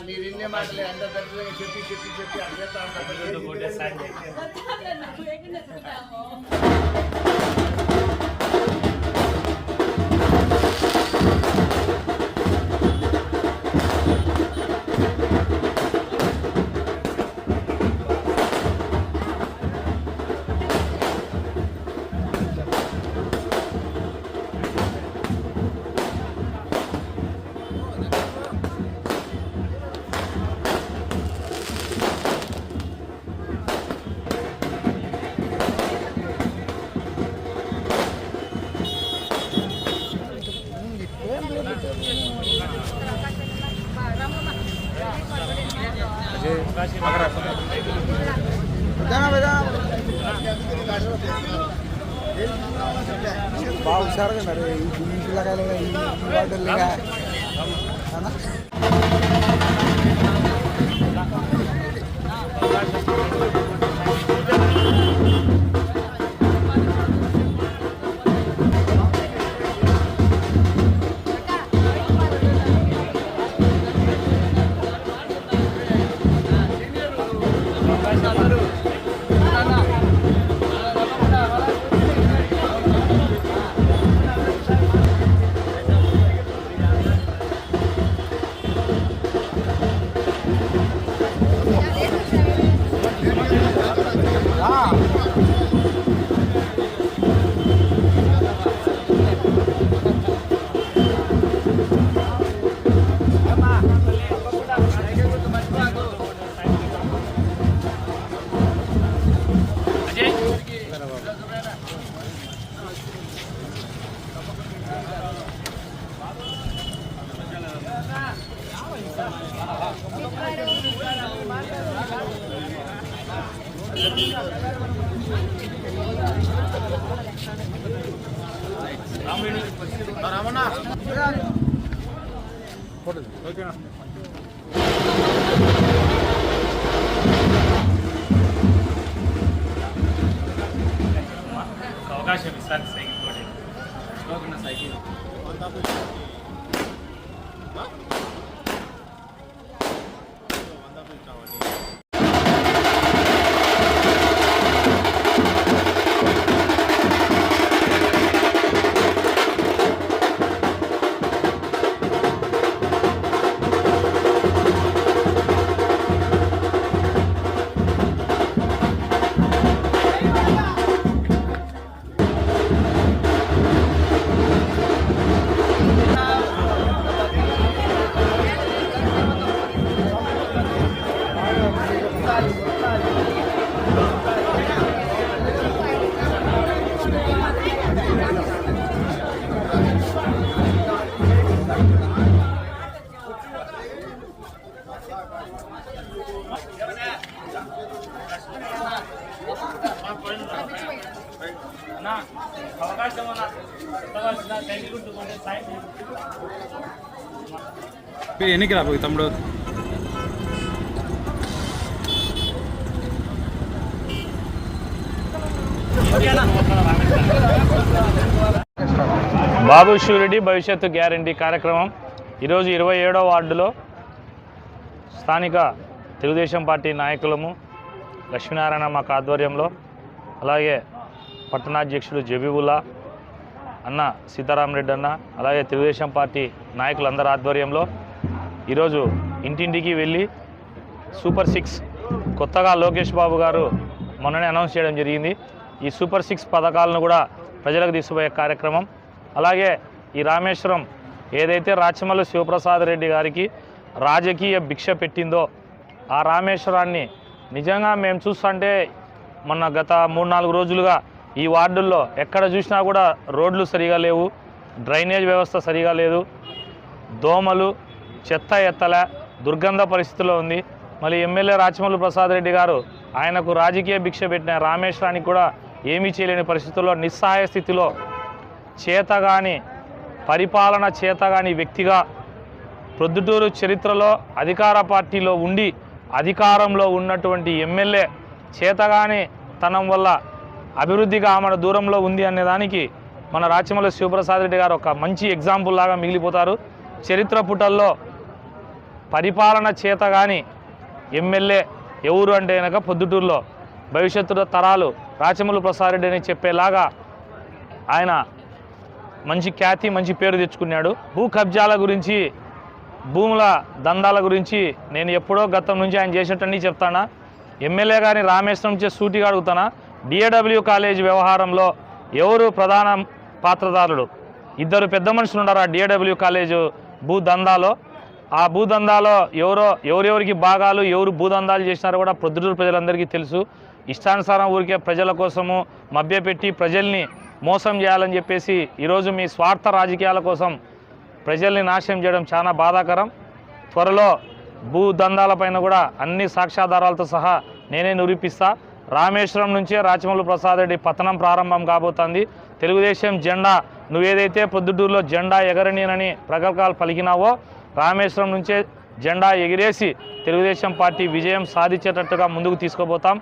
మీరు ఇన్నే మాటలే అందరు చెప్పి చెప్పి చెప్పి అర్థం బాగా హుషారుగా ఉన్నారు ఈ పిల్లకాయలుగా ఈ వాటర్లుగా రామన్నా ఓకేనా అవకాశం ఇస్తాను సైకిల్ కూడా సైకిల్ ఎన్నికి రాబోయే తమ్ముడు బాబు షూరిటీ భవిష్యత్తు గ్యారంటీ కార్యక్రమం ఈరోజు 27వ వార్డులో స్థానిక తెలుగుదేశం పార్టీ నాయకులము లక్ష్మీనారాయణ మాకు ఆధ్వర్యంలో అలాగే పట్టణాధ్యక్షుడు జబీబుల్లా అన్న సీతారామరెడ్డి అన్న అలాగే తెలుగుదేశం పార్టీ నాయకులందరి ఆధ్వర్యంలో ఈరోజు ఇంటింటికి వెళ్ళి సూపర్ 6 కొత్తగా లోకేష్ బాబు గారు మొన్ననే అనౌన్స్ చేయడం జరిగింది. ఈ సూపర్ 6 పథకాలను కూడా ప్రజలకు తీసుకుపోయే కార్యక్రమం. అలాగే ఈ రామేశ్వరం ఏదైతే రాచమల్లు శివప్రసాద్ రెడ్డి గారికి రాజకీయ భిక్ష పెట్టిందో ఆ రామేశ్వరాన్ని నిజంగా మేము చూస్తుంటే మొన్న గత 3-4 రోజులుగా ఈ వార్డుల్లో ఎక్కడ చూసినా కూడా రోడ్లు సరిగా లేవు, డ్రైనేజ్ వ్యవస్థ సరిగా లేదు, దోమలు చెత్త ఎత్తలే, దుర్గంధ పరిస్థితిలో ఉంది. మళ్ళీ ఎమ్మెల్యే రాచమల్లు ప్రసాద్ రెడ్డి గారు ఆయనకు రాజకీయ భిక్ష పెట్టిన రామేశ్వరానికి కూడా ఏమీ చేయలేని పరిస్థితుల్లో నిస్సహాయ స్థితిలో చేతగాని పరిపాలన చేతగాని వ్యక్తిగా ప్రొద్దుటూరు చరిత్రలో అధికార పార్టీలో ఉండి అధికారంలో ఉన్నటువంటి ఎమ్మెల్యే చేతగాని తనం వల్ల అభివృద్ధిగా ఆమె దూరంలో ఉంది అనే దానికి మన రాచమల్లు శివప్రసాద్ రెడ్డి గారు ఒక మంచి ఎగ్జాంపుల్ లాగా మిగిలిపోతారు. చరిత్ర పుటల్లో పరిపాలన చేతగాని ఎమ్మెల్యే ఎవరు అంటే కనుక పొద్దుటూరులో భవిష్యత్తు తరాలు రాచమల్లు ప్రసాద్ రెడ్డి అని చెప్పేలాగా ఆయన మంచి ఖ్యాతి మంచి పేరు తెచ్చుకున్నాడు. భూ కబ్జాల గురించి భూముల దందాల గురించి నేను ఎప్పుడో గతం నుంచి ఆయన చేసేటన్నీ చెప్తానా. ఎమ్మెల్యే గారిని రామేశ్వరం నుంచే సూటిగా అడుగుతానా. డిఏడబ్ల్యూ కాలేజ్ వ్యవహారంలో ఎవరు ప్రధాన పాత్రదారులు? ఇద్దరు పెద్ద మనుషులు ఉన్నారు ఆ డిఏడబ్ల్యూ కాలేజు భూదందాలో. ఆ భూదందాలో ఎవరెవరికి భాగాలు ఎవరు భూదందాలు చేసినారో కూడా ప్రొద్దుటూరు ప్రజలందరికీ తెలుసు. ఇష్టానుసారం ఊరికే ప్రజల కోసము మభ్యపెట్టి ప్రజల్ని మోసం చేయాలని చెప్పేసి ఈరోజు మీ స్వార్థ రాజకీయాల కోసం ప్రజల్ని నాశనం చేయడం చాలా బాధాకరం. త్వరలో భూదందాలపైన కూడా అన్ని సాక్ష్యాధారాలతో సహా నేనే నిరూపిస్తా. రామేశ్వరం నుంచే రాచమల్లు ప్రసాద్ రెడ్డి పతనం ప్రారంభం కాబోతోంది. తెలుగుదేశం జెండా నువ్వేదైతే ప్రొద్దుటూరులో జెండా ఎగరనీనని ప్రగల్భాలు పలికినావో రామేశ్వరం నుంచే జెండా ఎగిరేసి తెలుగుదేశం పార్టీ విజయం సాధించేటట్టుగా ముందుకు తీసుకుపోతాం.